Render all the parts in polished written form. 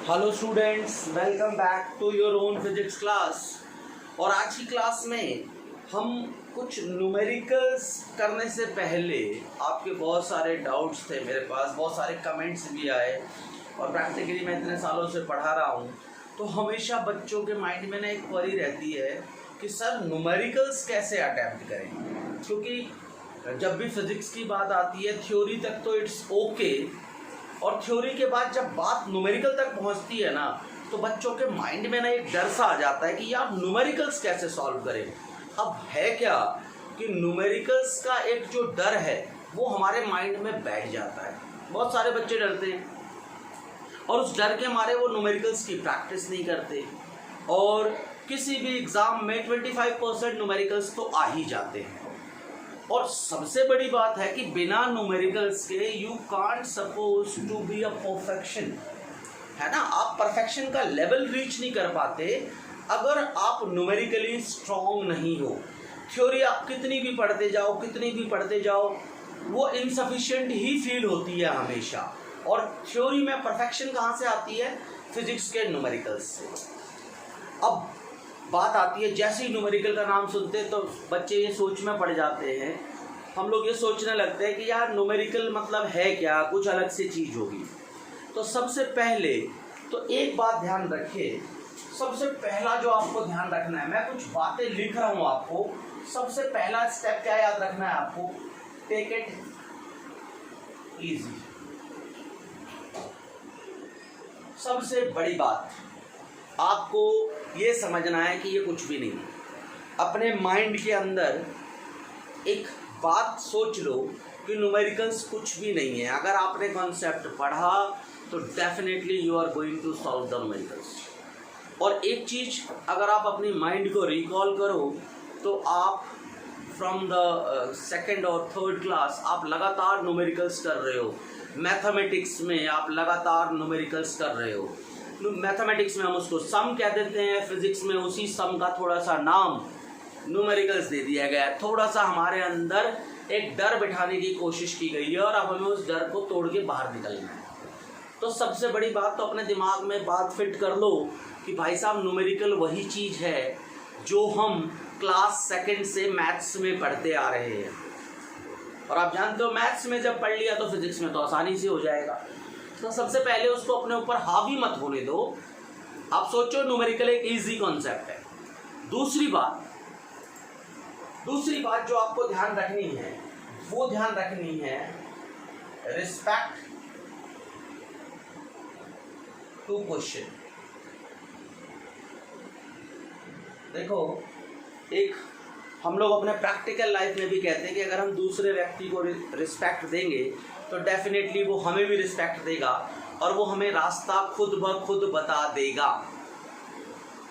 Hello students, welcome back to your own physics class. और आज की क्लास में हम कुछ न्यूमेरिकल्स करने से पहले आपके बहुत सारे डाउट्स थे मेरे पास, बहुत सारे कमेंट्स भी आए और प्रैक्टिकली मैं इतने सालों से पढ़ा रहा हूँ तो हमेशा बच्चों के माइंड में ना एक क्वेरी रहती है कि सर न्यूमेरिकल्स कैसे अटैम्प्ट करें, क्योंकि जब भी फिजिक्स की बात आती है थ्योरी तक तो इट्स ओके, और थ्योरी के बाद जब बात न्यूमेरिकल तक पहुंचती है ना तो बच्चों के माइंड में ना एक डर सा आ जाता है कि यार न्यूमेरिकल्स कैसे सॉल्व करें। अब है क्या कि न्यूमेरिकल्स का एक जो डर है वो हमारे माइंड में बैठ जाता है। बहुत सारे बच्चे डरते हैं और उस डर के मारे वो न्यूमेरिकल्स की प्रैक्टिस नहीं करते, और किसी भी एग्ज़ाम में 25% न्यूमेरिकल्स तो आ ही जाते हैं। और सबसे बड़ी बात है कि बिना न्यूमेरिकल्स के you can't suppose to be a perfection, है ना। आप परफेक्शन का लेवल रीच नहीं कर पाते अगर आप न्यूमेरिकली स्ट्रॉन्ग नहीं हो। थ्योरी आप कितनी भी पढ़ते जाओ वो इनसफिशिएंट ही फील होती है हमेशा। और थ्योरी में परफेक्शन कहाँ से आती है? फिजिक्स के न्यूमेरिकल्स से। अब बात आती है, जैसे ही न्यूमेरिकल का नाम सुनते हैं तो बच्चे ये सोच में पड़ जाते हैं, हम लोग ये सोचने लगते हैं कि यार न्यूमेरिकल मतलब है क्या, कुछ अलग से चीज़ होगी। तो सबसे पहले तो एक बात ध्यान रखिए, सबसे पहला जो आपको ध्यान रखना है, मैं कुछ बातें लिख रहा हूँ आपको, सबसे पहला स्टेप क्या याद रखना है आपको? Take it easy. सबसे बड़ी बात आपको ये समझना है कि ये कुछ भी नहीं है। अपने माइंड के अंदर एक बात सोच लो कि न्यूमेरिकल्स कुछ भी नहीं है। अगर आपने कॉन्सेप्ट पढ़ा तो definitely you are going to solve the numericals. और एक चीज़ अगर आप अपनी माइंड को रिकॉल करो तो आप फ्रॉम द सेकेंड और थर्ड क्लास आप लगातार न्यूमेरिकल्स कर रहे हो। मैथमेटिक्स में आप लगातार न्यूमेरिकल्स कर रहे हो। मैथमेटिक्स में हम उसको सम कह देते हैं, फिजिक्स में उसी सम का थोड़ा सा नाम न्यूमेरिकल्स दे दिया गया है। थोड़ा सा हमारे अंदर एक डर बिठाने की कोशिश की गई है और अब हमें उस डर को तोड़ के बाहर निकलना है। तो सबसे बड़ी बात तो अपने दिमाग में बात फिट कर लो कि भाई साहब न्यूमेरिकल वही चीज़ है जो हम क्लास सेकंड से मैथ्स में पढ़ते आ रहे हैं। और आप जानते हो मैथ्स में जब पढ़ लिया तो फिजिक्स में तो आसानी से हो जाएगा। तो सबसे पहले उसको अपने ऊपर हावी मत होने दो। आप सोचो न्यूमेरिकल एक इजी कॉन्सेप्ट है। दूसरी बात जो आपको ध्यान रखनी है वो ध्यान रखनी है रिस्पेक्ट टू क्वेश्चन। देखो, एक हम लोग अपने प्रैक्टिकल लाइफ में भी कहते हैं कि अगर हम दूसरे व्यक्ति को रिस्पेक्ट देंगे तो डेफिनेटली वो हमें भी रिस्पेक्ट देगा और वो हमें रास्ता खुद ब खुद बता देगा।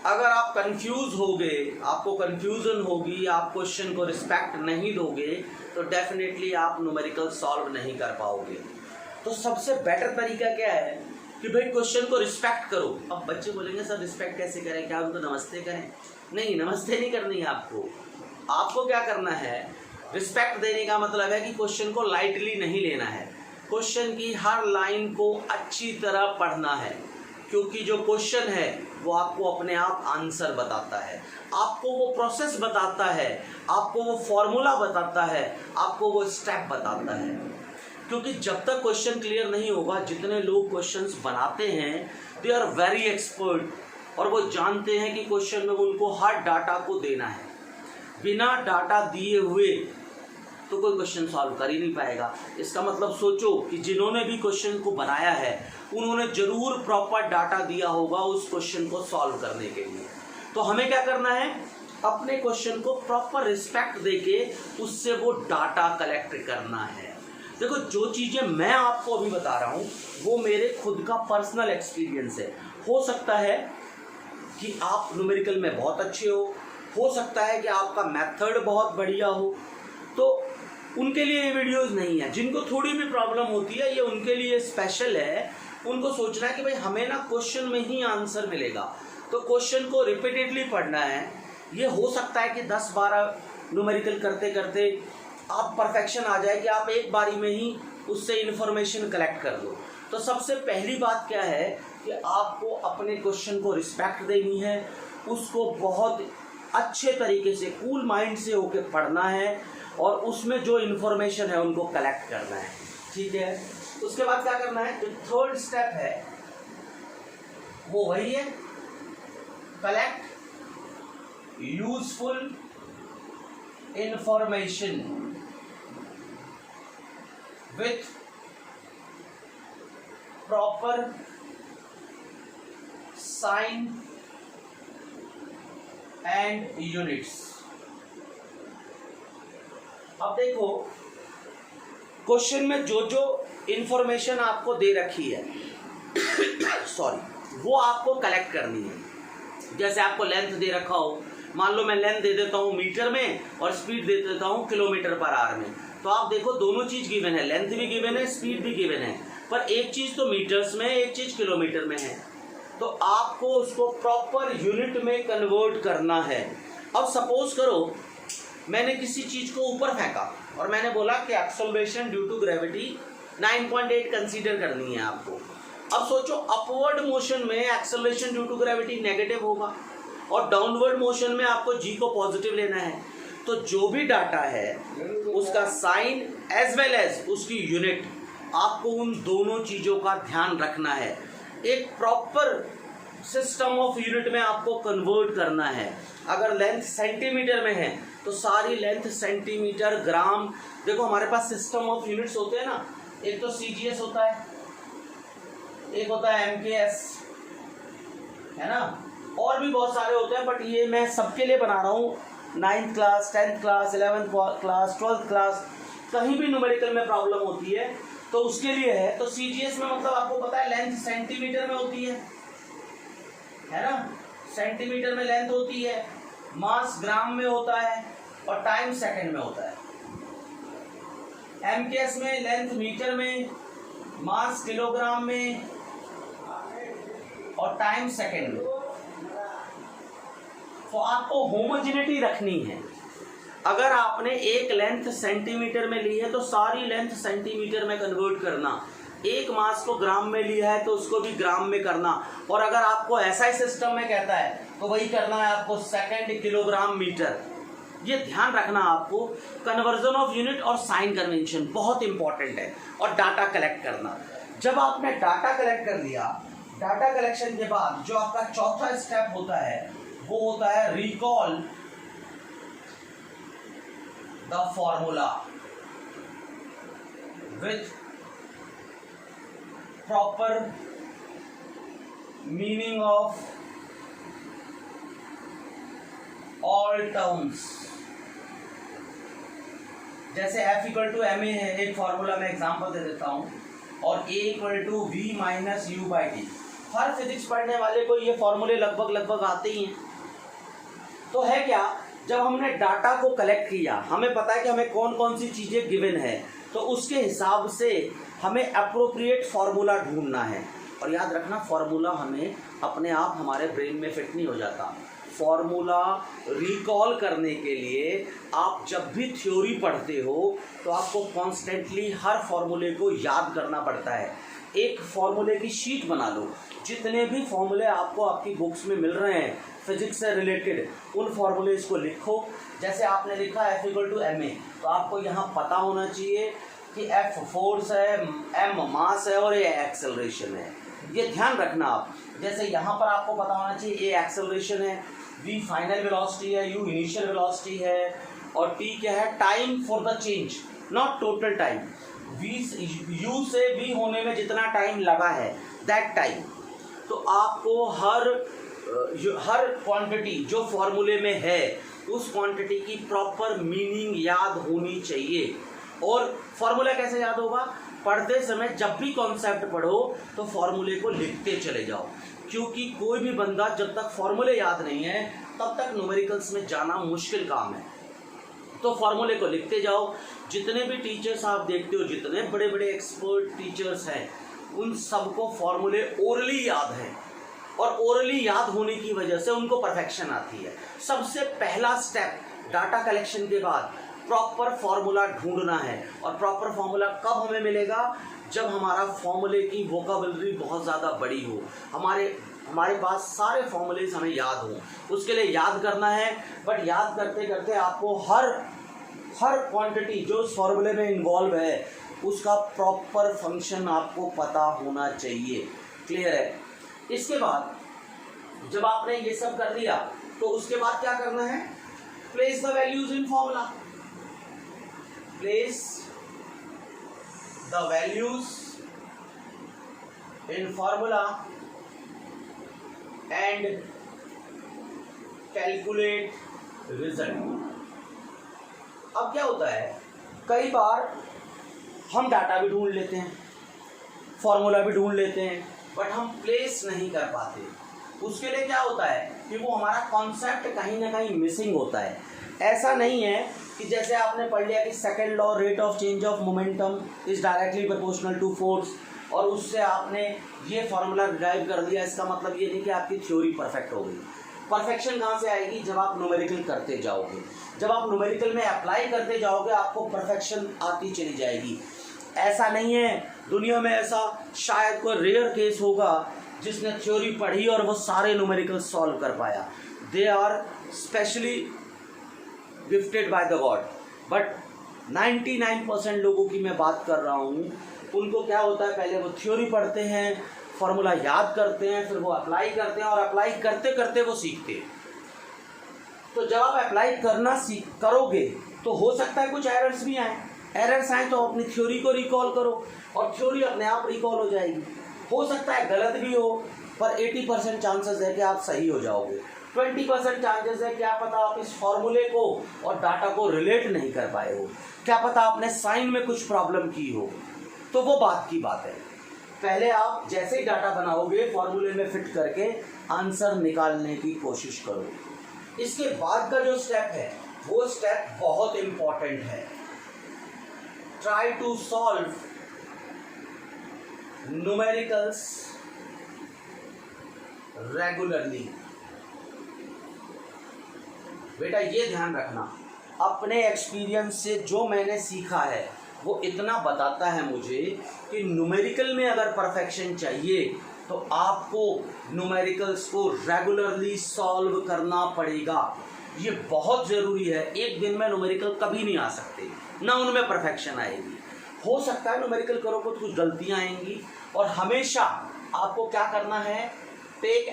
अगर आप कंफ्यूज होगे, आपको कंफ्यूजन होगी, आप क्वेश्चन को रिस्पेक्ट नहीं दोगे तो डेफिनेटली आप न्यूमेरिकल सॉल्व नहीं कर पाओगे। तो सबसे बेटर तरीका क्या है कि भाई क्वेश्चन को रिस्पेक्ट करो। अब बच्चे बोलेंगे सर रिस्पेक्ट कैसे करें, क्या उनको नमस्ते करें? नहीं, नमस्ते नहीं करनी है आपको क्या करना है, रिस्पेक्ट देने का मतलब है कि क्वेश्चन को लाइटली नहीं लेना है। क्वेश्चन की हर लाइन को अच्छी तरह पढ़ना है, क्योंकि जो क्वेश्चन है वो आपको अपने आप आंसर बताता है, आपको वो प्रोसेस बताता है, आपको वो फॉर्मूला बताता है, आपको वो स्टेप बताता है। क्योंकि जब तक क्वेश्चन क्लियर नहीं होगा, जितने लोग क्वेश्चंस बनाते हैं दे आर वेरी एक्सपर्ट और वो जानते हैं कि क्वेश्चन में उनको हर डाटा को देना है। बिना डाटा दिए हुए तो कोई क्वेश्चन सॉल्व कर ही नहीं पाएगा। इसका मतलब सोचो कि जिन्होंने भी क्वेश्चन को बनाया है उन्होंने जरूर प्रॉपर डाटा दिया होगा उस क्वेश्चन को सॉल्व करने के लिए। तो हमें क्या करना है, अपने क्वेश्चन को प्रॉपर रिस्पेक्ट देके उससे वो डाटा कलेक्ट करना है। देखो, जो चीज़ें मैं आपको अभी बता रहा हूँ वो मेरे खुद का पर्सनल एक्सपीरियंस है। हो सकता है कि आप न्यूमेरिकल में बहुत अच्छे हो सकता है कि आपका मेथड बहुत बढ़िया हो, तो उनके लिए ये वीडियोस नहीं है। जिनको थोड़ी भी प्रॉब्लम होती है ये उनके लिए स्पेशल है। उनको सोचना है कि भाई हमें ना क्वेश्चन में ही आंसर मिलेगा, तो क्वेश्चन को रिपीटेडली पढ़ना है। ये हो सकता है कि 10-12 न्यूमेरिकल करते करते आप परफेक्शन आ जाए कि आप एक बारी में ही उससे इन्फॉर्मेशन कलेक्ट कर लो। तो सबसे पहली बात क्या है कि आपको अपने क्वेश्चन को रिस्पेक्ट देनी है, उसको बहुत अच्छे तरीके से कूल माइंड से होके पढ़ना है और उसमें जो इन्फॉर्मेशन है उनको कलेक्ट करना है, ठीक है। उसके बाद क्या करना है, जो थर्ड स्टेप है वो वही है, collect useful information with proper sign and units. अब देखो क्वेश्चन में जो जो इंफॉर्मेशन आपको दे रखी है सॉरी, वो आपको कलेक्ट करनी है। जैसे आपको लेंथ दे रखा हो, मान लो मैं लेंथ दे देता हूँ मीटर में और स्पीड दे देता हूँ किलोमीटर पर आवर में, तो आप देखो दोनों चीज गिवन है, लेंथ भी गिवन है, स्पीड भी गिवन है, पर एक चीज तो मीटर्स में, एक चीज किलोमीटर में है, तो आपको उसको प्रॉपर यूनिट में कन्वर्ट करना है। अब सपोज करो मैंने किसी चीज को ऊपर फेंका और मैंने बोला कि acceleration due to gravity 9.8 consider करनी है आपको। अब सोचो अपवर्ड मोशन में acceleration due to gravity negative होगा और डाउनवर्ड मोशन में आपको जी को पॉजिटिव लेना है, तो जो भी डाटा है उसका साइन एज वेल एज उसकी यूनिट, आपको उन दोनों चीजों का ध्यान रखना है। एक प्रॉपर सिस्टम ऑफ यूनिट में आपको कन्वर्ट करना है। अगर लेंथ सेंटीमीटर में है तो सारी लेंथ सेंटीमीटर, ग्राम, देखो हमारे पास सिस्टम ऑफ यूनिट्स होते हैं ना, एक तो सीजीएस होता है, एक होता है एमकेएस, है ना, और भी बहुत सारे होते हैं, बट ये मैं सबके लिए बना रहा हूँ। 9th class, 10th class, 11th class, 12th class, कहीं भी न्यूमेरिकल में प्रॉब्लम होती है तो उसके लिए है। तो सीजीएस में मतलब आपको पता है लेंथ सेंटीमीटर में होती है ना, सेंटीमीटर में लेंथ होती है, मास ग्राम में होता है और टाइम सेकंड में होता है। एमकेएस में लेंथ मीटर में, मास किलोग्राम में और टाइम सेकंड में। तो आपको होमोजेनिटी रखनी है। अगर आपने एक लेंथ सेंटीमीटर में ली है तो सारी लेंथ सेंटीमीटर में कन्वर्ट करना, एक मास को ग्राम में लिया है तो उसको भी ग्राम में करना, और अगर आपको ऐसा ही सिस्टम में कहता है तो वही करना है आपको सेकंड, किलोग्राम, मीटर। ये ध्यान रखना आपको। कन्वर्जन ऑफ यूनिट और साइन कन्वेंशन बहुत इंपॉर्टेंट है। और डाटा कलेक्ट करना, जब आपने डाटा कलेक्ट कर लिया, डाटा कलेक्शन के बाद जो आपका चौथा स्टेप होता है वो होता है recall the formula with proper meaning of all terms. जैसे F equal to M A है, एक फॉर्मूला में एग्जांपल दे देता हूं, और A equal to V minus U by T. हर फिजिक्स पढ़ने वाले को ये फॉर्मूले लगभग आते ही हैं। तो है क्या, जब हमने डाटा को कलेक्ट किया, हमें पता है कि हमें कौन कौन सी चीज़ें गिवन है, तो उसके हिसाब से हमें अप्रोप्रिएट फार्मूला ढूंढना है। और याद रखना, फार्मूला हमें अपने आप हमारे ब्रेन में फिट नहीं हो जाता। फार्मूला रिकॉल करने के लिए आप जब भी थ्योरी पढ़ते हो तो आपको कॉन्स्टेंटली हर फार्मूले को याद करना पड़ता है। एक फार्मूले की शीट बना लो, जितने भी फॉर्मूले आपको आपकी बुक्स में मिल रहे हैं फिजिक्स से रिलेटेड, उन फॉर्मूलेज को लिखो। जैसे आपने लिखा F equal to M A, तो आपको यहाँ पता होना चाहिए कि F फोर्स है, M मास है और A एक्सेलरेशन है। ये ध्यान रखना आप। जैसे यहाँ पर आपको पता होना चाहिए A एक्सेलरेशन है, V फाइनल वेलोसिटी है, U इनिशियल वेलोसिटी है, और T क्या है, time for the change, not total time. U से V होने में जितना टाइम लगा है दैट टाइम। तो आपको हर क्वांटिटी जो फॉर्मूले में है उस क्वांटिटी की प्रॉपर मीनिंग याद होनी चाहिए। और फॉर्मूला कैसे याद होगा, पढ़ते समय जब भी कॉन्सेप्ट पढ़ो तो फॉर्मूले को लिखते चले जाओ, क्योंकि कोई भी बंदा जब तक फॉर्मूले याद नहीं है तब तक न्यूमेरिकल्स में जाना मुश्किल काम है। तो फॉर्मूले को लिखते जाओ। जितने भी टीचर्स आप देखते हो, जितने बड़े बड़े एक्सपर्ट टीचर्स हैं, उन सबको फॉर्मूले ओरली याद है, और ओरली याद होने की वजह से उनको परफेक्शन आती है। सबसे पहला स्टेप डाटा कलेक्शन के बाद प्रॉपर फॉर्मूला ढूंढना है। और प्रॉपर फॉर्मूला कब हमें मिलेगा? जब हमारा फॉर्मूले की वोकाबुलरी बहुत ज़्यादा बड़ी हो, हमारे पास सारे फॉर्मूलेज हमें याद हों। उसके लिए याद करना है, बट याद करते करते आपको हर क्वांटिटी जो उस फॉर्मूले में इन्वॉल्व है उसका प्रॉपर फंक्शन आपको पता होना चाहिए। क्लियर है? इसके बाद जब आपने ये सब कर लिया तो उसके बाद क्या करना है? Place the values in formula. Place the values in formula and calculate result. अब क्या होता है, कई बार हम डाटा भी ढूंढ लेते हैं, फॉर्मूला भी ढूंढ लेते हैं, बट हम प्लेस नहीं कर पाते। उसके लिए क्या होता है कि वो हमारा कॉन्सेप्ट कहीं ना कहीं मिसिंग होता है। ऐसा नहीं है कि जैसे आपने पढ़ लिया कि second law rate of change of momentum is directly proportional to force, और उससे आपने ये फॉर्मूला डिराइव कर दिया, इसका मतलब ये नहीं कि आपकी थ्योरी परफेक्ट हो गई। परफेक्शन कहाँ से आएगी? जब आप न्यूमेरिकल करते जाओगे, जब आप न्यूमेरिकल में अप्लाई करते जाओगे आपको परफेक्शन आती चली जाएगी। ऐसा नहीं है, दुनिया में ऐसा शायद कोई रेयर केस होगा जिसने थ्योरी पढ़ी और वो सारे न्यूमेरिकल सॉल्व कर पाया। They are specially gifted by the god, but 99% लोगों की मैं बात कर रहा हूँ, उनको क्या होता है, पहले वो थ्योरी पढ़ते हैं, फॉर्मूला याद करते हैं, फिर वो अप्लाई करते हैं, और अप्लाई करते करते वो सीखते हैं। तो जब आप अप्लाई करना करोगे तो हो सकता है कुछ एरर्स भी आए। एरर्स आए तो अपनी थ्योरी को रिकॉल करो और थ्योरी अपने आप रिकॉल हो जाएगी। हो सकता है गलत भी हो, पर 80% चांसेस है कि आप सही हो जाओगे। 20% चांसेस है क्या पता आप इस फॉर्मूले को और डाटा को रिलेट नहीं कर पाए हो, क्या पता आपने साइन में कुछ प्रॉब्लम की हो। तो वो बात की बात है, पहले आप जैसे ही डाटा बनाओगे फॉर्मूले में फिट करके आंसर निकालने की कोशिश करो। इसके बाद का जो स्टेप है वो स्टेप बहुत इंपॉर्टेंट है। Try to solve numericals regularly. बेटा ये ध्यान रखना, अपने एक्सपीरियंस से जो मैंने सीखा है वो इतना बताता है मुझे कि न्यूमेरिकल में अगर परफेक्शन चाहिए तो आपको न्यूमेरिकल्स को रेगुलरली सॉल्व करना पड़ेगा। ये बहुत ज़रूरी है। एक दिन में न्यूमेरिकल कभी नहीं आ सकते, ना उनमें परफेक्शन आएगी। हो सकता है न्यूमेरिकल करोगे तो कुछ गलतियाँ आएंगी, और हमेशा आपको क्या करना है, टेक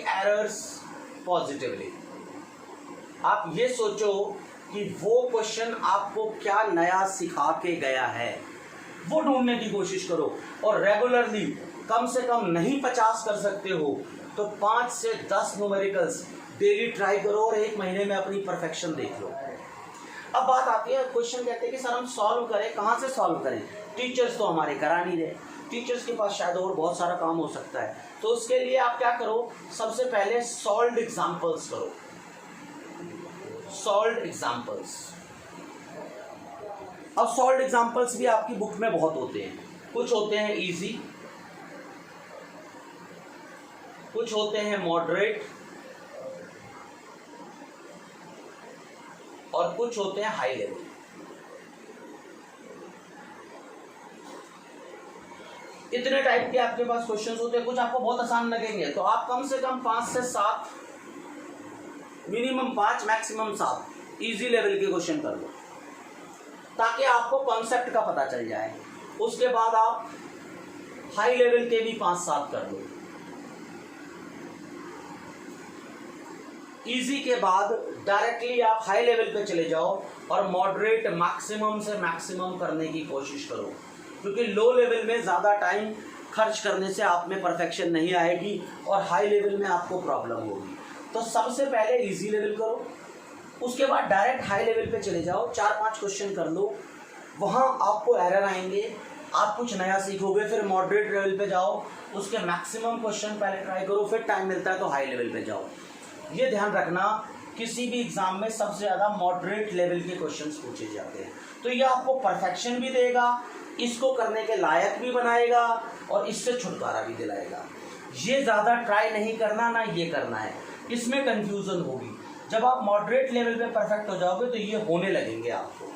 एरर्स पॉजिटिवली। आप ये सोचो कि वो क्वेश्चन आपको क्या नया सिखा के गया है, वो ढूंढने की कोशिश करो। और रेगुलरली कम से कम नहीं 50 कर सकते हो तो 5 से 10 न्यूमेरिकल्स डेली ट्राई करो और 1 महीने में अपनी परफेक्शन देख लो। अब बात आती है, क्वेश्चन कहते हैं कि सर हम सॉल्व करें, कहाँ से सॉल्व करें? टीचर्स तो हमारे करा नहीं रहे, टीचर्स के पास शायद और बहुत सारा काम हो सकता है। तो उसके लिए आप क्या करो, सबसे पहले सॉल्व्ड एग्जाम्पल्स करो। Solved examples. अब सॉल्व्ड एग्जाम्पल्स भी आपकी बुक में बहुत होते हैं। कुछ होते हैं इजी, कुछ होते हैं मॉडरेट, और कुछ होते हैं हाई लेवल। इतने टाइप के आपके पास क्वेश्चंस होते हैं। कुछ आपको बहुत आसान लगेंगे तो आप कम से कम 5 से 7, मिनिमम 5 मैक्सिमम 7 इजी लेवल के क्वेश्चन कर लो, ताकि आपको कॉन्सेप्ट का पता चल जाए। उसके बाद आप हाई लेवल के भी 5-7 कर लो। इजी के बाद डायरेक्टली आप हाई लेवल पे चले जाओ और मॉडरेट मैक्सिमम से मैक्सिमम करने की कोशिश करो, क्योंकि लो लेवल में ज़्यादा टाइम खर्च करने से आप में परफेक्शन नहीं आएगी और हाई लेवल में आपको प्रॉब्लम होगी। तो सबसे पहले इजी लेवल करो, उसके बाद डायरेक्ट हाई लेवल पे चले जाओ, 4-5 क्वेश्चन कर लो, वहाँ आपको एरर आएंगे, आप कुछ नया सीखोगे। फिर मॉडरेट लेवल पे जाओ, उसके मैक्सिमम क्वेश्चन पहले ट्राई करो, फिर टाइम मिलता है तो हाई लेवल पे जाओ। ये ध्यान रखना, किसी भी एग्जाम में सबसे ज़्यादा मॉडरेट लेवल के क्वेश्चंस पूछे जाते हैं। तो ये आपको परफेक्शन भी देगा, इसको करने के लायक भी बनाएगा और इससे छुटकारा भी दिलाएगा। ये ज़्यादा ट्राई नहीं करना, ना ये करना है, इसमें कंफ्यूजन होगी। जब आप मॉडरेट लेवल पे परफेक्ट हो जाओगे तो ये होने लगेंगे आपको,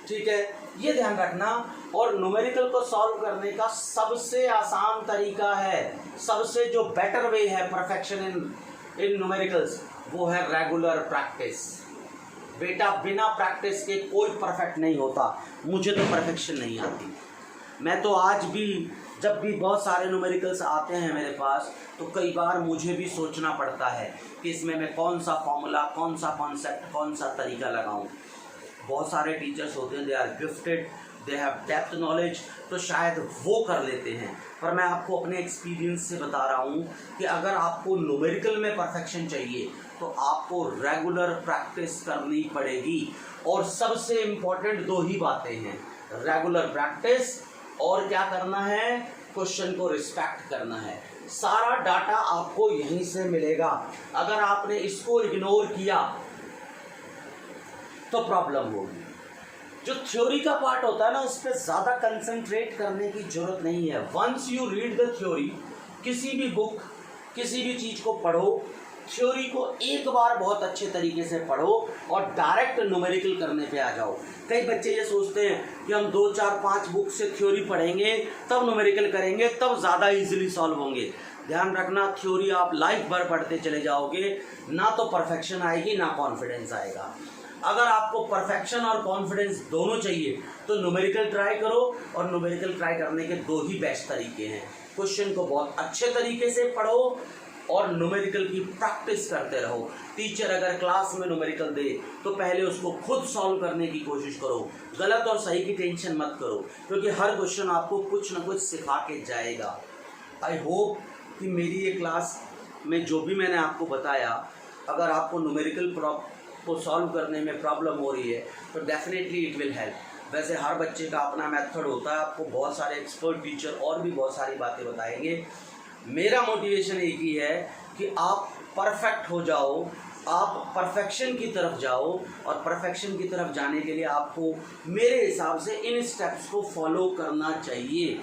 ठीक है, ये ध्यान रखना। और न्यूमेरिकल को सॉल्व करने का सबसे आसान तरीका है, सबसे जो बेटर वे है परफेक्शन इन न्यूमेरिकल्स, वो है रेगुलर प्रैक्टिस। बेटा बिना प्रैक्टिस के कोई परफेक्ट नहीं होता। मुझे तो परफेक्शन नहीं आती। मैं तो आज भी जब भी बहुत सारे न्यूमेरिकल्स आते हैं मेरे पास, तो कई बार मुझे भी सोचना पड़ता है कि इसमें मैं कौन सा फॉर्मूला, कौन सा कॉन्सेप्ट, कौन सा तरीका लगाऊं। बहुत सारे टीचर्स होते हैं, they are gifted, they have depth knowledge, तो शायद वो कर लेते हैं। पर मैं आपको अपने एक्सपीरियंस से बता रहा हूँ कि अगर आपको न्यूमेरिकल में परफेक्शन चाहिए तो आपको रेगुलर प्रैक्टिस करनी पड़ेगी। और सबसे इम्पोर्टेंट दो ही बातें हैं, रेगुलर प्रैक्टिस और क्या करना है, क्वेश्चन को रिस्पेक्ट करना है। सारा डाटा आपको यहीं से मिलेगा। अगर आपने इसको इग्नोर किया तो प्रॉब्लम होगी। जो थ्योरी का पार्ट होता है ना, उस पर ज़्यादा कंसंट्रेट करने की जरूरत नहीं है। Once you read the theory, किसी भी बुक, किसी भी चीज़ को पढ़ो, थ्योरी को एक बार बहुत अच्छे तरीके से पढ़ो और डायरेक्ट न्यूमेरिकल करने पे आ जाओ। कई बच्चे ये सोचते हैं कि हम 2, 4, 5 बुक से थ्योरी पढ़ेंगे तब न्यूमेरिकल करेंगे, तब ज़्यादा इजीली सॉल्व होंगे। ध्यान रखना, थ्योरी आप लाइफ भर पढ़ते चले जाओगे, ना तो परफेक्शन आएगी ना कॉन्फिडेंस आएगा। अगर आपको परफेक्शन और कॉन्फिडेंस दोनों चाहिए तो न्यूमेरिकल ट्राई करो। और न्यूमेरिकल ट्राई करने के दो ही बेस्ट तरीके हैं, क्वेश्चन को बहुत अच्छे तरीके से पढ़ो और न्यूमेरिकल की प्रैक्टिस करते रहो। टीचर अगर क्लास में न्यूमेरिकल दे तो पहले उसको खुद सॉल्व करने की कोशिश करो। गलत और सही की टेंशन मत करो, क्योंकि हर क्वेश्चन आपको कुछ ना कुछ सिखा के जाएगा। आई होप कि मेरी ये क्लास में जो भी मैंने आपको बताया, अगर आपको न्यूमेरिकल को सॉल्व करने में प्रॉब्लम हो रही है तो डेफिनेटली इट विल हेल्प। वैसे हर बच्चे का अपना मेथड होता है, आपको बहुत सारे एक्सपर्ट टीचर और भी बहुत सारी बातें बताएंगे। मेरा मोटिवेशन एक ही है कि आप परफेक्ट हो जाओ, आप परफेक्शन की तरफ जाओ। और परफेक्शन की तरफ जाने के लिए आपको मेरे हिसाब से इन स्टेप्स को फॉलो करना चाहिए।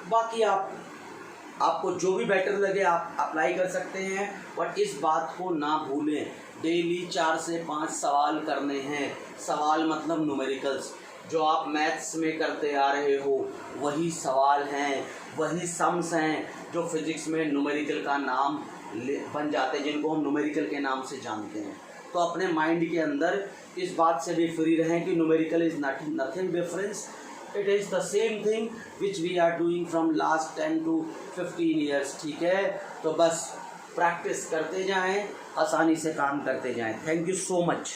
बाकी आपको जो भी बेटर लगे आप अप्लाई कर सकते हैं। बट इस बात को ना भूलें, डेली 4 से 5 सवाल करने हैं। सवाल मतलब न्यूमेरिकल्स, जो आप मैथ्स में करते आ रहे हो वही सवाल हैं, वही सम्स हैं जो फिजिक्स में न्यूमेरिकल का नाम बन जाते हैं, जिनको हम न्यूमेरिकल के नाम से जानते हैं। तो अपने माइंड के अंदर इस बात से भी फ्री रहें कि numerical is nothing difference, it is the same thing which we are doing from last 10 to 15 years. ठीक है, तो बस प्रैक्टिस करते जाएं, आसानी से काम करते जाएं। Thank you so much.